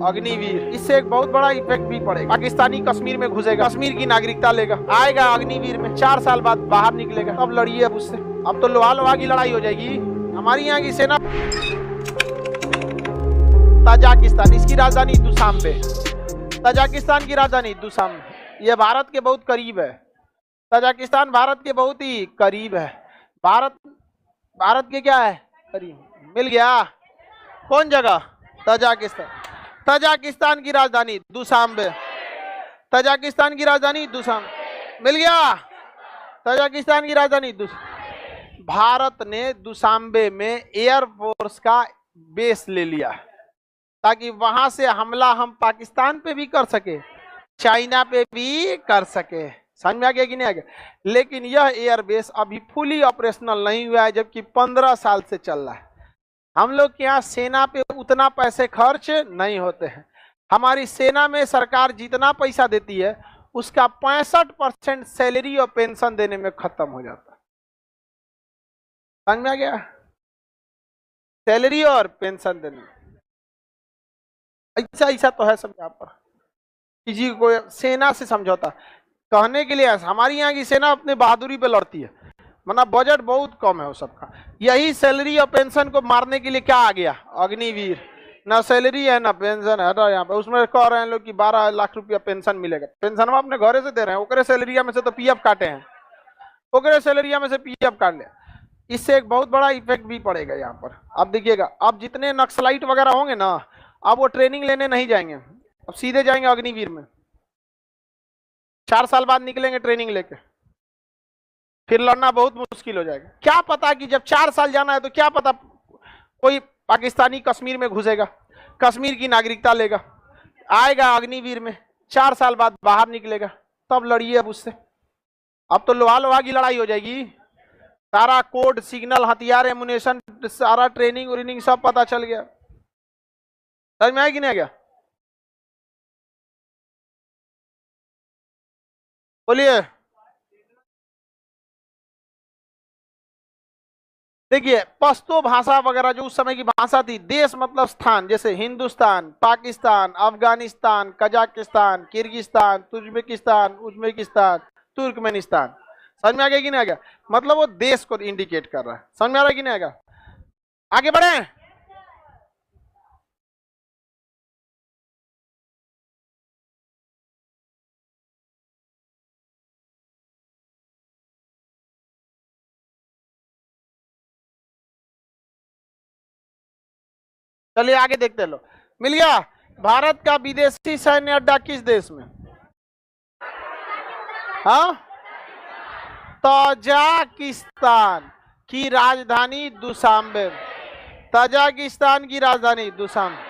अग्निवीर। इससे एक बहुत बड़ा इफेक्ट भी पड़ेगा। पाकिस्तानी कश्मीर में घुसेगा, कश्मीर की नागरिकता लेगा, आएगा अग्निवीर में, 4 साल बाद बाहर निकलेगा, तब लड़िए अब उससे। अब तो लोहा लोहा की लड़ाई हो जाएगी। हमारी यहाँ की सेना ताजिकिस्तान, इसकी राजधानी दुशांबे, ताजिकिस्तान की राजधानी दुशांबे। यह भारत के बहुत करीब है। ताजिकिस्तान भारत के बहुत ही करीब है। भारत के क्या है, करीब। मिल गया। कौन जगह? ताजिकिस्तान। ताजिकिस्तान की राजधानी दुशांबे, ताजिकिस्तान की राजधानी दुशांबे। मिल गया। ताजिकिस्तान की राजधानी भारत ने दुशांबे में एयरफोर्स का बेस ले लिया ताकि वहां से हमला हम पाकिस्तान पे भी कर सके, चाइना पे भी कर सके। समझ में आ गया कि नहीं आ गया? लेकिन यह एयरबेस अभी फुली ऑपरेशनल नहीं हुआ है, जबकि 15 साल से चल रहा है। हम लोग के यहाँ सेना पे उतना पैसे खर्च नहीं होते हैं। हमारी सेना में सरकार जितना पैसा देती है उसका 65% सैलरी और पेंशन देने में खत्म हो जाता है। समझ में आ गया? सैलरी और पेंशन देने में ऐसा तो है सब यहाँ पर। किसी को सेना से समझौता कहने के लिए हमारी यहाँ की सेना अपने बहादुरी पे लड़ती है, वरना बजट बहुत कम है वो सबका। यही सैलरी और पेंशन को मारने के लिए क्या आ गया? अग्निवीर। ना सैलरी है ना पेंशन है। यहाँ पे उसमें कह रहे हैं लोग कि 12 लाख रुपया पेंशन मिलेगा। पेंशन हम अपने घरे से दे रहे हैं, ओकरे सैलरिया में से तो पीएफ काटे हैं, ओकरे सैलरिया में से पीएफ काट ले। इससे एक बहुत बड़ा इफेक्ट भी पड़ेगा यहाँ पर। अब देखिएगा, अब जितने नक्सलाइट वगैरह होंगे ना, अब वो ट्रेनिंग लेने नहीं जाएंगे, अब सीधे जाएंगे अग्निवीर में। 4 साल बाद निकलेंगे ट्रेनिंग लेके, फिर लड़ना बहुत मुश्किल हो जाएगा। क्या पता कि जब 4 साल जाना है तो क्या पता कोई पाकिस्तानी कश्मीर में घुसेगा, कश्मीर की नागरिकता लेगा, आएगा अग्निवीर में, 4 साल बाद बाहर निकलेगा, तब लड़िए अब उससे। अब तो लोहा लोहा की लड़ाई हो जाएगी। सारा कोड, सिग्नल, हथियार, एमुनेशन, सारा ट्रेनिंग व्रेनिंग सब पता चल गया। समझ में आया कि नहीं आ गया? बोलिए। देखिए, पश्तो भाषा वगैरह जो उस समय की भाषा थी, देश मतलब स्थान, जैसे Hindustan, Pakistan, Afghanistan, Kazakhstan, Kyrgyzstan, Turkmenistan, Uzbekistan, Turkmenistan. समझ में आ गया कि नहीं आ गया? मतलब वो देश को इंडिकेट कर रहा है। समझ में आ रहा है कि नहीं आएगा? आगे बढ़े। चलिए आगे देखते लो। मिल गया। भारत का विदेशी सैन्य अड्डा किस देश में? हाँ, ताजिकिस्तान की राजधानी दुशांबे, ताजिकिस्तान की राजधानी दुशांबे।